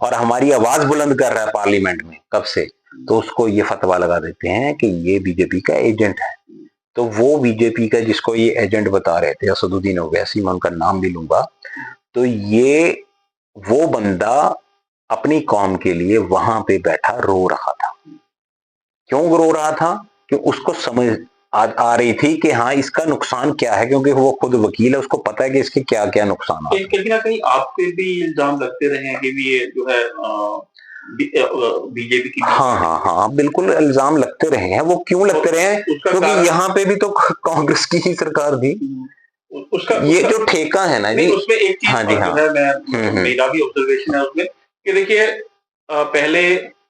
और हमारी आवाज बुलंद कर रहा है पार्लियामेंट में कब से, तो उसको ये फतवा लगा देते हैं कि ये बीजेपी का एजेंट है। तो वो बीजेपी का जिसको ये एजेंट बता रहे थे, असदुद्दीन ओवैसी, मैं उनका नाम भी लूंगा, तो ये वो बंदा अपनी कौम के लिए वहां पे बैठा रो रहा था। क्यों रो रहा था? कि उसको समझ आ रही थी कि हाँ इसका नुकसान क्या है, क्योंकि वो खुद वकील है, उसको पता है कि इसके क्या क्या नुकसान है। कहीं ना कहीं आप पे भी इल्जाम लगते रहे हैं कि भी ये जो है बीजेपी की। हाँ हाँ हाँ, बिल्कुल इल्जाम लगते रहे हैं। वो क्यों लगते रहे हैं? क्योंकि यहाँ पे भी तो कांग्रेस की ही सरकार थी। ये जो ठेका है ना जी, उसमें एक चीज हाँ जी हाँ, जो है मैं मेरा भी ऑब्जर्वेशन है उसमें कि देखिए पहले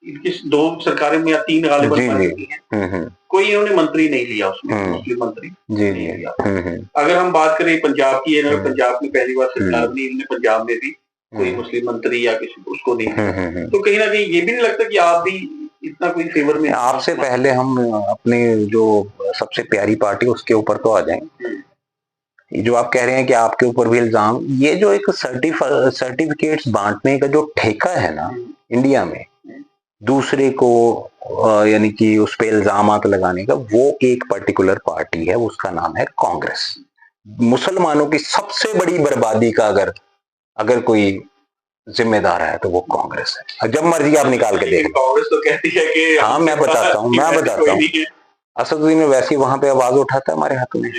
इनकी 2 सरकारें में या 3 गालिबन बन चुकी हैं, कोई इन्होंने मंत्री नहीं लिया उसमें, मुस्लिम मंत्री नहीं लिया। अगर हम बात करें पंजाब की, इन्होंने पंजाब में पहली बार सरकार बनी, इन्होंने पंजाब में भी कोई मुस्लिम मंत्री या किसी उसको नहीं लिया। तो कहीं ना कहीं ये भी नहीं लगता कि आप भी इतना कोई फेवर में। आपसे पहले हम अपने जो सबसे प्यारी पार्टी उसके ऊपर तो आ जाएं। ये जो आप कह रहे हैं कि आपके ऊपर भी इल्जाम, ये जो एक सर्टिफिकेट्स बांटने का जो ठेका है ना इंडिया में, दूसरे को यानी कि उस पे इल्जामात लगाने का, वो एक पर्टिकुलर पार्टी है, उसका नाम है कांग्रेस। मुसलमानों की सबसे बड़ी बर्बादी का अगर कोई जिम्मेदार है तो वो कांग्रेस है। जब मर्जी आप निकाल के देख। कांग्रेस तो कहती है कि हाँ, मैं बताता हूँ असदुद्दीन वैसी वहां पे आवाज उठाता है हमारे हाथों में,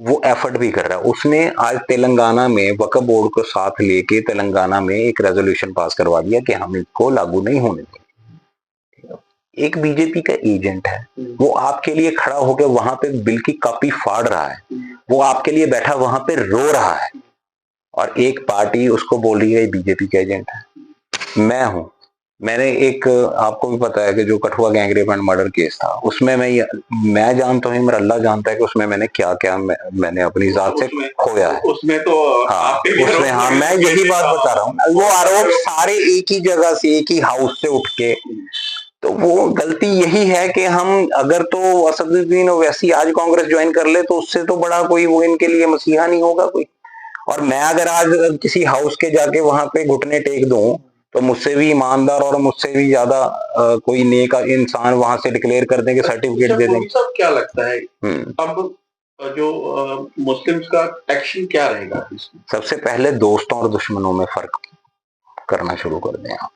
वो एफर्ट भी कर रहा है। उसने आज तेलंगाना में वक्फ बोर्ड को साथ लेके तेलंगाना में एक रेजोल्यूशन पास करवा दिया कि हम इसको लागू नहीं होने देंगे। एक बीजेपी का एजेंट है, वो आपके लिए खड़ा होकर वहां पे बिल की कॉपी फाड़ रहा है, वो आपके लिए बैठा वहां पे रो रहा है, और एक पार्टी उसको बोल रही है बीजेपी का एजेंट है। मैं हूं, मैंने एक, आपको भी पता है कि जो Kathua gangrape and murder case था, उसमें मैं जानता हूँ, मेरा अल्लाह जानता है कि उसमें मैंने क्या क्या मैंने अपनी जात से खोया है। उसमें तो हाँ, उसमें हाँ, मैं यही बात बता रहा हूँ। वो आरोप सारे एक ही जगह से, एक ही हाउस से उठ के, तो वो गलती यही है कि हम अगर तो असदुद्दीन ओवैसी आज कांग्रेस ज्वाइन कर ले तो उससे तो बड़ा कोई वो इनके लिए मसीहा नहीं होगा कोई। और मैं अगर आज किसी हाउस के जाके वहां पे घुटने टेक दूं तो मुझसे भी ईमानदार और मुझसे भी ज्यादा कोई नेक इंसान वहां से डिक्लेयर कर देंगे, सर्टिफिकेट दे देंगे। सब क्या लगता है अब जो मुस्लिम्स का एक्शन क्या रहेगा? सबसे पहले दोस्तों और दुश्मनों में फर्क करना शुरू कर दें आप।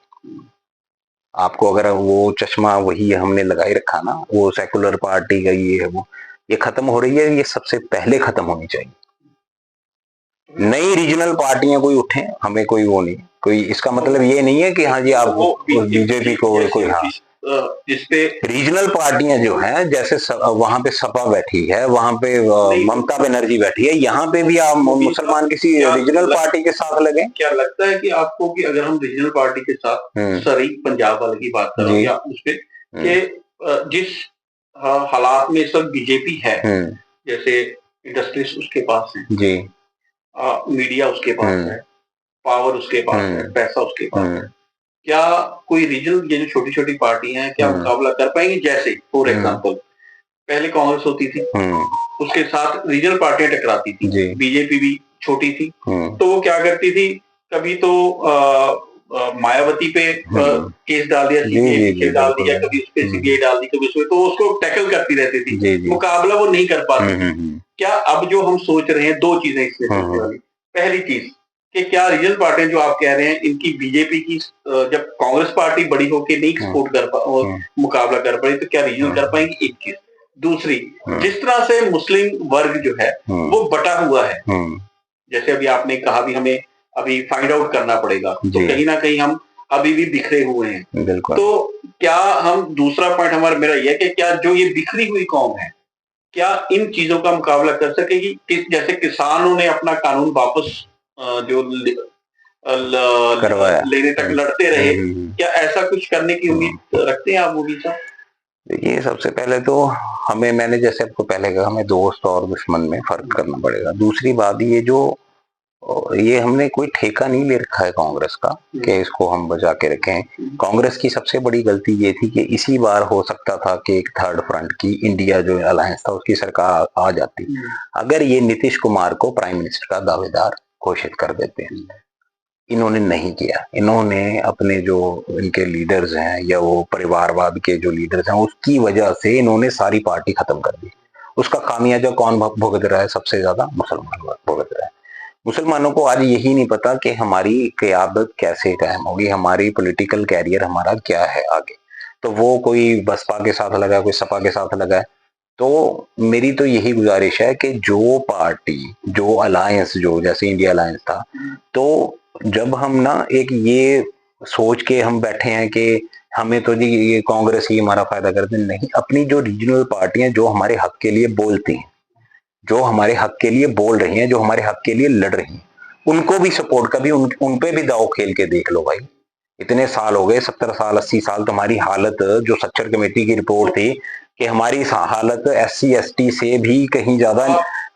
आपको अगर वो चश्मा वही हमने लगाई रखा ना, वो सेकुलर पार्टी का ये है, वो ये खत्म हो रही है, ये सबसे पहले खत्म होनी चाहिए। नई रीजनल पार्टियां कोई उठे, हमें कोई वो नहीं, कोई इसका मतलब ये नहीं है कि हाँ जी आप बीजेपी को कोई, हाँ जिसपे रीजनल पार्टियां जो हैं, जैसे वहां पे सपा बैठी है, वहां पे ममता बनर्जी बैठी है, यहाँ पे भी आप मुसलमान किसी रीजनल पार्टी के साथ लगे। क्या लगता है कि आपको कि अगर हम रीजनल पार्टी के साथ सरी पंजाब वाले की बात करें या उस पे जिस हालात में सब बीजेपी है, जैसे इंडस्ट्रीज उसके पास है जी, मीडिया उसके पास है, पावर उसके पास है, पैसा उसके पास है, क्या कोई रीजनल ये जो छोटी छोटी पार्टी हैं क्या मुकाबला कर पाएंगी? जैसे फॉर एग्जांपल पहले कांग्रेस होती थी, उसके साथ रीजनल पार्टियां टकराती थी, बीजेपी भी छोटी थी, तो वो क्या करती थी, कभी तो मायावती पे केस डाल दिया, सीबीआई केस डाल दिया, कभी उस पे सीबीआई डाल दी, कभी उसमें, तो उसको टैकल करती रहती थी, मुकाबला वो नहीं कर पाती। क्या अब जो हम सोच रहे हैं, 2 चीजें इसमें सोचने वाली। पहली चीज कि क्या रीजनल पार्टियां जो आप कह रहे हैं इनकी बीजेपी की जब कांग्रेस पार्टी बड़ी होके नहीं सपोर्ट कर मुकाबला कर पाई, तो क्या रीजनल कर पाएंगी? एक चीज। दूसरी, जिस तरह से मुस्लिम वर्ग जो है वो बटा हुआ है, जैसे अभी आपने कहा भी हमें अभी फाइंड आउट करना पड़ेगा, तो कहीं ना कहीं हम अभी भी बिखरे हुए हैं। तो क्या हम, दूसरा पॉइंट हमारा मेरा यह कि क्या जो ये बिखरी हुई कौम है, क्या इन चीजों का मुकाबला कर सकेगी? जैसे किसानों ने अपना कानून वापस जो करवाया, लेने तक लड़ते रहे, क्या ऐसा कुछ करने की उम्मीद रखते हैं आप मोदी साहब? ये सबसे पहले तो हमें, मैंने जैसे आपको पहले कहा, हमें दोस्त और दुश्मन में फर्क करना पड़ेगा। दूसरी बात, ये हमने कोई ठेका नहीं ले रखा है कांग्रेस का कि इसको हम बचा के रखें। कांग्रेस की सबसे बड़ी गलती ये थी कि इसी बार हो सकता था कि एक थर्ड फ्रंट की इंडिया जो अलायंस था उसकी सरकार आ जाती, अगर ये नीतीश कुमार को प्राइम मिनिस्टर का दावेदार घोषित कर देते हैं। इन्होंने नहीं किया। इन्होंने अपने जो इनके लीडर्स हैं या वो परिवारवाद के जो लीडर्स हैं, उसकी वजह से इन्होंने सारी पार्टी खत्म कर दी। उसका खामियाजा कौन भुगत रहा है? सबसे ज्यादा मुसलमान भुगत रहा है। मुसलमानों को आज यही नहीं पता कि हमारी क़यादत कैसे कायम होगी, हमारी पॉलिटिकल कैरियर हमारा क्या है आगे। तो वो कोई बसपा के साथ लगा, कोई सपा के साथ लगा है। तो मेरी तो यही गुजारिश है कि जो पार्टी, जो अलायंस, जो जैसे इंडिया अलायंस था, तो जब हम ना एक ये सोच के हम बैठे हैं कि हमें तो जी ये कांग्रेस ही हमारा फायदा करते नहीं। अपनी जो रीजनल पार्टियां जो हमारे हक के लिए बोलती हैं, जो हमारे हक के लिए बोल रही हैं, जो हमारे हक के लिए लड़ रही हैं, उनको भी सपोर्ट, कभी उन पे भी दाव खेल के देख लो भाई। इतने साल हो गए, 70 साल 80 साल, तुम्हारी हालत, जो सच्चर कमेटी की रिपोर्ट थी कि हमारी हालत SC ST से भी कहीं ज्यादा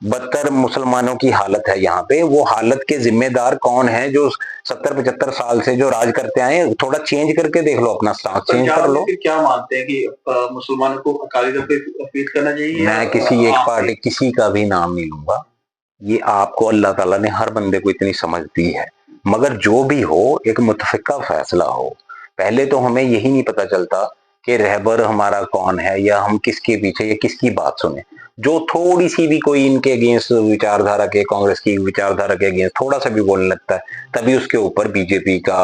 बदतर मुसलमानों की हालत है यहाँ पे। वो हालत के जिम्मेदार कौन है? जो 70 75 साल से जो राज करते आए हैं। थोड़ा चेंज करके देख लो, अपना स्टांस चेंज कर लो। क्या मानते हैं कि मुसलमानों को अकाली दल पे फीड करना चाहिए? मैं किसी एक पार्टी किसी का भी नाम नहीं लूंगा। ये आपको अल्लाह ताला ने हर बंदे को इतनी समझ दी है, मगर जो भी हो एक मुतफिका फैसला हो। पहले तो हमें यही नहीं पता चलता कि रहबर हमारा कौन है, या हम किसके पीछे या किसकी बात सुने। जो थोड़ी सी भी कोई इनके अगेंस्ट विचारधारा के, कांग्रेस की विचारधारा के अगेंस्ट थोड़ा सा भी बोलने लगता है, तभी उसके ऊपर बीजेपी का,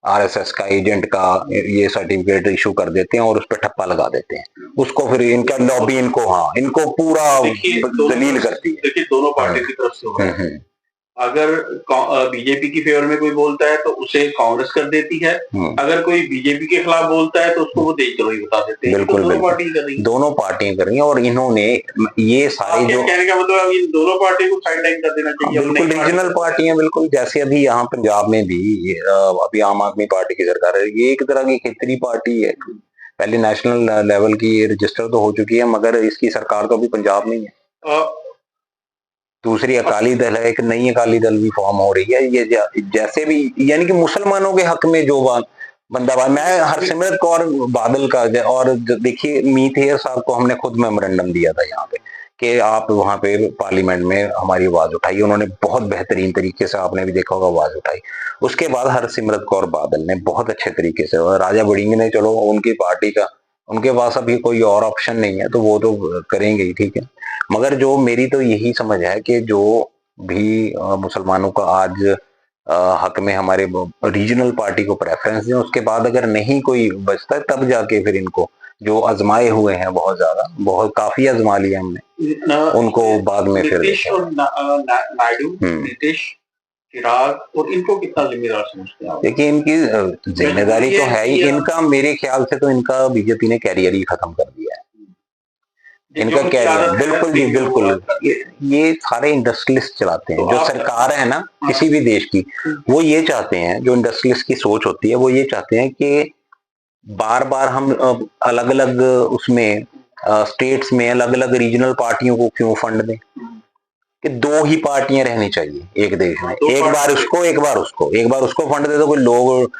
RSS का एजेंट का ये सर्टिफिकेट इशू कर देते हैं और उस पर ठप्पा लगा देते हैं उसको। फिर इनका लॉबी इनको, हाँ, इनको पूरा दलील करती है। देखिए, दोनों पार्टी की तरफ से हो रहा है। अगर बीजेपी की फेवर में कोई बोलता है तो उसे कांग्रेस कर देती है, अगर कोई बीजेपी के खिलाफ बोलता है तो उसको वो देशद्रोही बता देते हैं। बिल्कुल, तो दोनों पार्टी कर रही है। दोनों पार्टियां कर रही हैं, और इन्होंने ये सारे जो कहने का मतलब इन दोनों पार्टी को साइड लाइन कर देना चाहिए। बिल्कुल रीजनल पार्टियां, बिल्कुल जैसे अभी यहाँ पंजाब में भी अभी आम आदमी पार्टी की सरकार है, ये एक तरह की खिचड़ी पार्टी है। पहले नेशनल लेवल की ये रजिस्टर तो हो चुकी है, मगर इसकी सरकार तो अभी पंजाब में ही है। दूसरी अकाली दल है, एक नई अकाली दल भी फॉर्म हो रही है। ये जैसे भी, यानी कि मुसलमानों के हक में जो बंदा, मैं हरसिमरत कौर बादल का, और देखिए मीत हेयर साहब को हमने खुद मेमोरेंडम दिया था यहाँ पे कि आप वहां पे पार्लियामेंट में हमारी आवाज उठाई। उन्होंने बहुत बेहतरीन तरीके से, आपने भी देखा होगा, आवाज उठाई। उसके बाद हरसिमरत कौर बादल ने बहुत अच्छे तरीके से, और राजा बड़िंग ने, चलो उनकी पार्टी का, उनके पास अभी कोई और ऑप्शन नहीं है तो वो तो करेंगे ही, ठीक है। मगर जो मेरी तो यही समझ है कि जो भी मुसलमानों का आज हक में हमारे रीजनल पार्टी को प्रेफरेंस दें, उसके बाद अगर नहीं कोई बचता है तब जाके फिर इनको, जो आजमाए हुए हैं बहुत ज्यादा, बहुत काफी आजमा लिया हमने, उनको बाद में फिर नायडू, नीतीश, चिराग और इनको कितना जिम्मेदार समझते हैं? देखिए, इनकी जिम्मेदारी तो है ही। इनका मेरे ख्याल से तो इनका बीजेपी ने कैरियर ही खत्म कर दिया है। इनका कैरियर, बिल्कुल जी, बिल्कुल। ये सारे इंडस्ट्रियलिस्ट चलाते हैं। जो सरकार है ना किसी भी देश की, वो ये चाहते हैं, जो इंडस्ट्रियलिस्ट की सोच होती है, वो ये चाहते हैं कि बार बार हम अलग अलग उसमें स्टेट्स में अलग अलग रीजनल पार्टियों को क्यों फंड दें, कि दो ही पार्टियां रहनी चाहिए एक देश में। एक बार उसको, एक बार उसको, एक बार उसको फंड दे दो, कोई लोग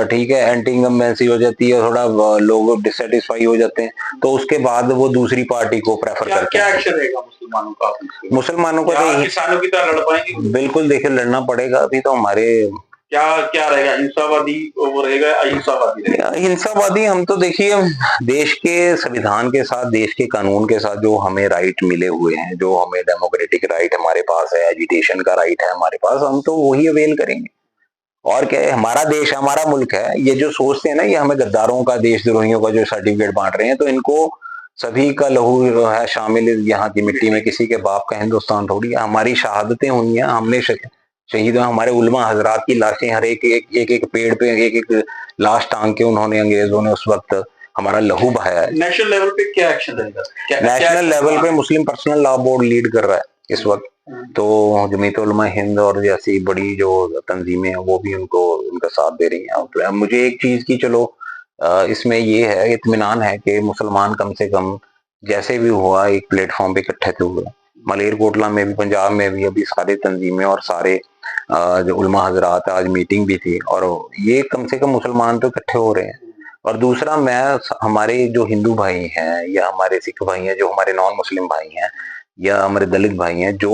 ठीक है एंटी इनकम्बेंसी हो जाती है, थोड़ा लोग डिससेटिस्फाई हो जाते हैं, तो उसके बाद वो दूसरी पार्टी को प्रेफर करते हैं। क्या एक्शन रहेगा मुसलमानों का? मुसलमानों का तो किसानों की तरह लड़ पाएंगे? बिल्कुल, देखिए लड़ना पड़ेगा। अभी तो हमारे क्या रहेगा? हिंसावादी वो रहेगा, अहिंसावादी रहेगा? हिंसावादी हम तो देखिए, देश के संविधान के साथ, देश के कानून के साथ जो हमें राइट मिले हुए हैं, जो हमें डेमोक्रेटिक राइट हमारे पास है, एजुटेशन का राइट है हमारे पास, हम तो वही अवेल करेंगे। और क्या है, हमारा देश है, हमारा मुल्क है। ये जो सोचते हैं ना, ये हमें गद्दारों का, देशद्रोहियों का जो सर्टिफिकेट बांट रहे हैं, तो इनको सभी का लहू है शामिल यहाँ की मिट्टी में, किसी के बाप का हिंदुस्तान थोड़ी है। हमारी शहादतें हुई हैं, हमने शहीद, हमारे उलमा हजरात की लाशें, हर एक पेड़ पे एक एक लाश टांग के उन्होंने, अंग्रेजों ने उस वक्त हमारा लहू बहाया है। नेशनल लेवल पे क्या एक्शन रहेगा? नेशनल लेवल पे मुस्लिम पर्सनल लॉ बोर्ड लीड कर रहा है इस वक्त, तो जमीयत उलमा हिंद और जैसी बड़ी जो तंजीमें हैं वो भी उनका साथ दे रही हैं। मुझे एक चीज की, चलो इसमें ये है, इत्मीनान है कि मुसलमान कम से कम जैसे भी हुआ एक प्लेटफॉर्म पे इकट्ठे थे हुए। मलेरकोटला में भी, पंजाब में भी अभी सारे तंजीमें और सारे जो उलमा हजरात, आज मीटिंग भी थी, और ये कम से कम मुसलमान तो इकट्ठे हो रहे हैं। और दूसरा, मैं हमारे जो हिंदू भाई हैं या हमारे सिख भाई हैं, जो हमारे नॉन मुस्लिम भाई हैं या हमारे दलित भाई हैं, जो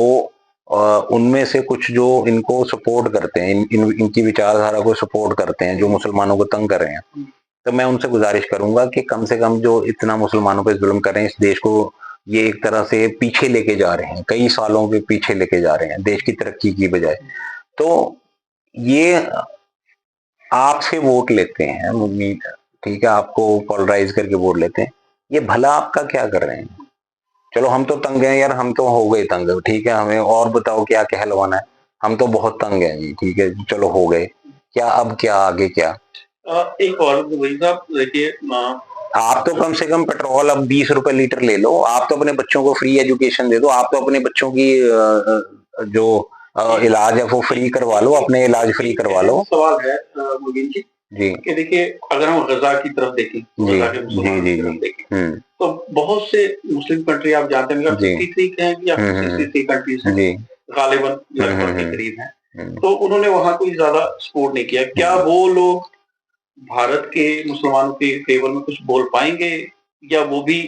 उनमें से कुछ जो इनको सपोर्ट करते हैं, इनकी विचारधारा को सपोर्ट करते हैं, जो मुसलमानों को तंग कर रहे हैं, तो मैं उनसे गुजारिश करूंगा कि कम से कम जो इतना मुसलमानों पे जुल्म कर रहे हैं, इस देश को ये एक तरह से पीछे लेके जा रहे हैं, कई सालों के पीछे लेके जा रहे हैं देश की तरक्की की बजाय। तो ये आपसे वोट लेते हैं, ठीक है, आपको पोलराइज करके वोट लेते हैं, ये भला आपका क्या कर रहे हैं? चलो हम तो तंग हैं यार, हम तो हो गए तंग, ठीक है, हमें और बताओ क्या कहलवाना है। हम तो बहुत तंग हैं जी, ठीक है, चलो हो गए, क्या अब, क्या आगे, क्या? एक और वही साहब देखिए, आप तो कम से कम पेट्रोल अब 20 रुपए लीटर ले लो, आप तो अपने बच्चों को फ्री एजुकेशन दे दो, आप तो अपने बच्चों की जो इलाज है वो फ्री करवा लो, अपने इलाज फ्री करवा लो। सवाल है मुबीन जी जी कि देखिए, अगर हम गजा की तरफ देखें, जी गजा के मुसलमानों जी की जी तरफ जी देखें, तो बहुत से मुस्लिम कंट्री आप जानते हैं, जी 53 हैं या 63 कंट्रीज हैं, जी गालिबन लगभग के करीब हैं। हम्म। तो उन्होंने वहां कोई ज्यादा सपोर्ट नहीं किया। क्या वो लोग भारत के मुसलमानों के फेवर में कुछ बोल पाएंगे, या वो भी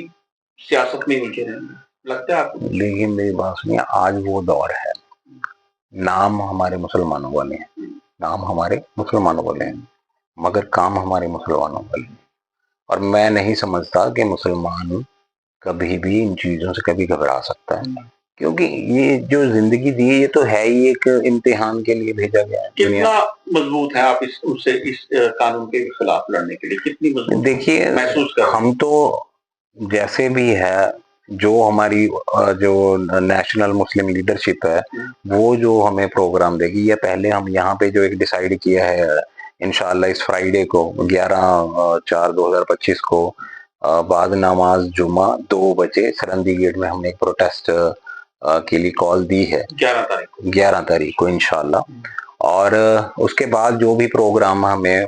सियासत में उलझे रहेंगे, लगता है आपको? लेकिन मेरी बात सुनिए, आज वो दौर है, नाम हमारे मुसलमानों वाले हैं, नाम हमारे मुसलमानों वाले हैं, मगर काम हमारे मुसलमानों वाले हैं। और मैं नहीं समझता कि मुसलमान कभी भी इन चीजों से कभी घबरा सकता है, क्योंकि ये जो जिंदगी दी है ये तो है ही एक इम्तिहान के लिए भेजा गया है। कितना मजबूत है आप इस कानून के खिलाफ लड़ने के लिए, कितनी मजबूत देखिए, महसूस कर? हम तो जैसे भी है, जो हमारी जो नेशनल मुस्लिम लीडरशिप है, वो जो हमें प्रोग्राम देगी, या पहले हम यहाँ पे जो एक डिसाइड किया है, इंशाल्लाह इस फ्राइडे को 11/4/2025 को बाद नमाज जुमा 2 बजे सरहदी गेट में हमने एक प्रोटेस्ट के लिए कॉल दी है 11 तारीख को इंशाल्लाह। और उसके बाद जो भी प्रोग्राम हमें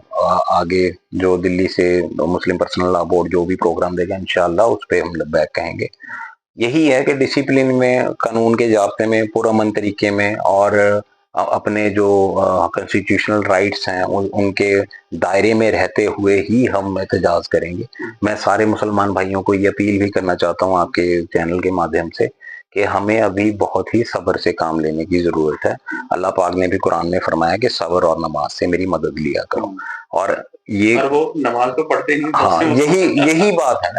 आगे जो दिल्ली से मुस्लिम पर्सनल लॉ बोर्ड जो भी प्रोग्राम देगा इंशाल्लाह उस पे हम बैक कहेंगे। यही है कि डिसिप्लिन में, कानून के जाब्ते में, पुरअमन तरीके में, और अपने जो कॉन्स्टिट्यूशनल राइट्स हैं उनके दायरे में रहते हुए ही हम एहतजाज करेंगे। मैं सारे मुसलमान भाइयों को ये अपील भी करना चाहता हूँ आपके चैनल के माध्यम से कि हमें अभी बहुत ही सब्र से काम लेने की जरूरत है। अल्लाह पाक ने भी कुरान में फरमाया कि सब्र और नमाज से मेरी मदद लिया करो। और ये वो नमाज तो पढ़ते नहीं। हाँ, यही बात है।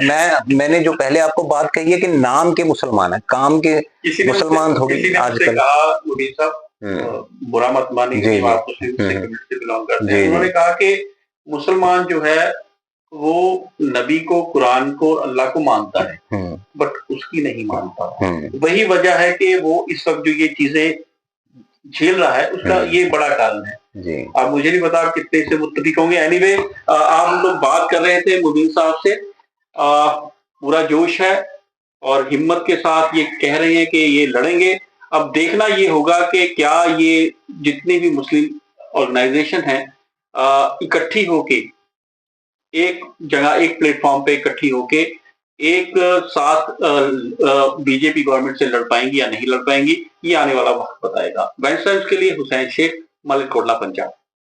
मैंने जो पहले आपको बात कही है कि नाम के मुसलमान है, काम के मुसलमान थोड़ी आजकल। कहा मुबीन साहब, बुरा मत मानिए, आप मुस्लिम से बिलोंग करते हैं, उन्होंने कहा कि मुसलमान जो है वो नबी को, कुरान को, अल्लाह को मानता है, बट उसकी नहीं मानता। वही वजह है कि वो इस वक्त जो ये चीजें झेल रहा है, उसका ये बड़ा कारण है। जी। अब मुझे नहीं पता आप कितने से मुत्तफिक होंगे। एनीवे, आप लोग बात कर रहे थे मुबीन साहब से, पूरा जोश है और हिम्मत के साथ ये कह रहे हैं कि ये लड़ेंगे। अब देखना ये होगा कि क्या ये जितनी भी मुस्लिम ऑर्गेनाइजेशन है इकट्ठी होके एक जगह, एक प्लेटफॉर्म पे इकट्ठी होके एक साथ बीजेपी गवर्नमेंट से लड़ पाएंगी या नहीं लड़ पाएंगी, ये आने वाला वक्त बताएगा। वेंस टाइम्स के लिए हुसैन शेख, मलिक कोटला, पंजाब।